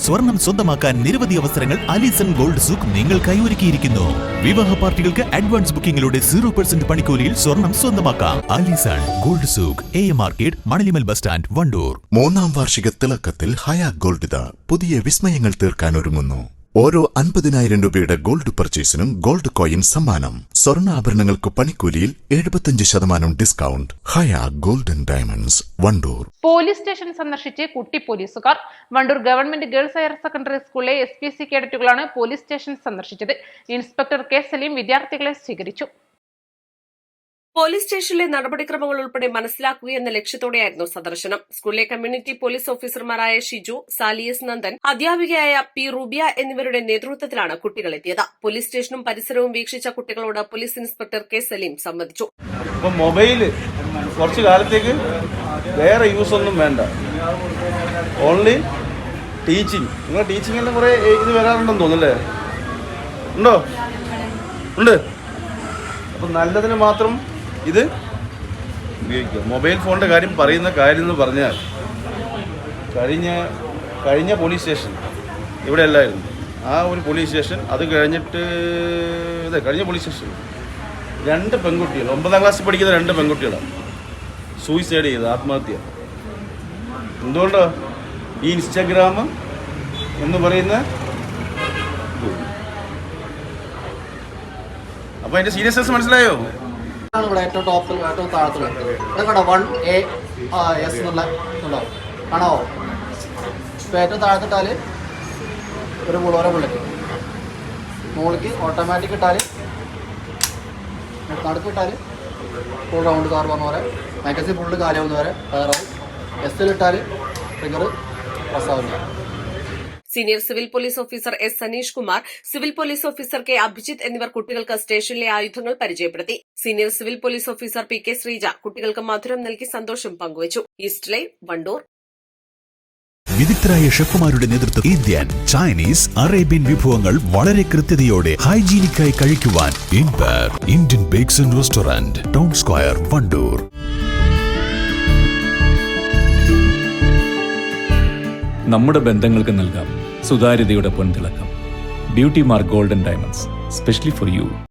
സ്വർണം സ്വന്തമാക്കാൻ നിരവധി അവസരങ്ങൾ അലിസൺ ഗോൾഡ് സൂക്ക് നിങ്ങൾക്കായി ഒരുക്കിയിരിക്കുന്നു. വിവാഹ പാർട്ടികൾക്ക് അഡ്വാൻസ് ബുക്കിംഗിലൂടെ 0% പണിക്കൂലിയിൽ സ്വർണം സ്വന്തമാക്കാം. Alison gold souk, AM market, Manalimal bus stand, Wandoor. 3ാം വാർഷിക തിളക്കത്തിൽ ഹയാ ഗോൾഡ് പുതിയ വിസ്മയങ്ങൾ തീർക്കാൻ ഒരുങ്ങുന്നു. ഓരോ 50,000 രൂപയുടെ ഗോൾഡ് പർച്ചേസിനും ഗോൾഡ് കോയിൻ സമ്മാനം. സ്വർണ്ണാഭരണങ്ങൾക്ക് പണിക്കൂലിയിൽ 75% discount. Haya golden diamonds, Wandoor. Police station സന്ദർശിച്ച് കുട്ടി പോലീസുകാർ. Wandoor government girls higher secondary സ്കൂളിലെ SPC കേഡറ്റുകളാണ് പോലീസ് സ്റ്റേഷൻ സന്ദർശിച്ചത്. Inspector K. സലീം വിദ്യാർത്ഥികളെ സ്വീകരിച്ചു. പോലീസ് സ്റ്റേഷനിലെ നടപടിക്രമങ്ങൾ ഉൾപ്പെടെ മനസ്സിലാക്കുകയെന്ന ലക്ഷ്യത്തോടെയായിരുന്നു സന്ദർശനം. സ്കൂളിലെ കമ്മ്യൂണിറ്റി പോലീസ് ഓഫീസർമാരായ ഷിജു, സാലിയസ് നന്ദൻ, അധ്യാപികയായ P. റൂബിയ എന്നിവരുടെ നേതൃത്വത്തിലാണ് കുട്ടികൾ എത്തിയത്. പോലീസ് സ്റ്റേഷനും പരിസരവും വീക്ഷിച്ച കുട്ടികളോട് പോലീസ് ഇൻസ്പെക്ടർ K. സലീം സംവദിച്ചു. മൊബൈല് കുറച്ചു കാലത്തേക്ക് വേറെ യൂസ് ഒന്നും വേണ്ട, ഓൺലി ടീച്ചിങ്. നിങ്ങൾ ടീച്ചിങ് എല്ലാം കുറെ ഇത് വരാറുണ്ടെന്ന് തോന്നുന്നല്ലേ? ഉണ്ടോ? ഉണ്ട്. അപ്പം നല്ലതിന് മാത്രം ഇത് ഉപയോഗിക്കുക. മൊബൈൽ ഫോണിൻ്റെ പറയുന്ന കാര്യം എന്ന് പറഞ്ഞാൽ കഴിഞ്ഞ പോലീസ് സ്റ്റേഷൻ ഇവിടെ അല്ലായിരുന്നു. ആ ഒരു പോലീസ് സ്റ്റേഷൻ, അത് കഴിഞ്ഞിട്ട് കഴിഞ്ഞ പോലീസ് സ്റ്റേഷൻ 2 പെൺകുട്ടികൾ, 9ാം ക്ലാസ്സിൽ പഠിക്കുന്ന 2 പെൺകുട്ടികളാണ് സൂയിസൈഡ് ചെയ്തത്, ആത്മഹത്യ. എന്തുകൊണ്ടോ? ഈ ഇൻസ്റ്റാഗ്രാം എന്ന് പറയുന്ന. അപ്പോൾ അതിൻ്റെ സീരിയസ്നെസ് മനസ്സിലായോ? ഇവിടെ ഏറ്റവും ടോപ്പിൽ ഏറ്റവും താഴത്തിൽ ഇവിടെ കണ്ടോ 1AS എന്നുള്ള കാണാവോ? ഇപ്പോൾ ഏറ്റവും താഴത്തിട്ടാൽ ഒരു ബുള്ളറ്റ്, മുകളിലേക്ക് ഓട്ടോമാറ്റിക് ഇട്ടാൽ, നടുക്കിട്ടാൽ ഫുൾ റൗണ്ട് കാർ പറഞ്ഞ പോലെ മാഗസിൻ ഫുള്ള് കാലാവുന്ന വരെ ടയറാവും. SL ട്രിഗർ പ്രസ്സാവില്ല. Senior civil police officer S. Saneesh Kumar, civil police officer K. Abhijith എന്നിവർ കുട്ടികൾക്ക് സ്റ്റേഷനിലെ ആയുധങ്ങൾ പരിചയപ്പെടുത്തി. Senior civil police officer P. K. Sreeja കുട്ടികൾക്ക് മധുരം നൽകി സന്തോഷം പങ്കുവച്ചു. East live, Wandoor. വിദഗ്ധരായ ഷെഫുമാരുടെ നേതൃത്വം ഇന്ത്യൻ, ചൈനീസ്, അറേബ്യൻ വിഭവങ്ങൾ വളരെ കൃത്യതയോടെ ഹൈജീനിക്കായി കഴിക്കുവാൻ Indian bakes and restaurant, town square, Wandoor. നമ്മുടെ ബന്ധങ്ങൾക്ക് നൽകാം സുതാര്യതയുടെ പൊൻതിളക്കം. Beauty mark golden diamonds, specially for U.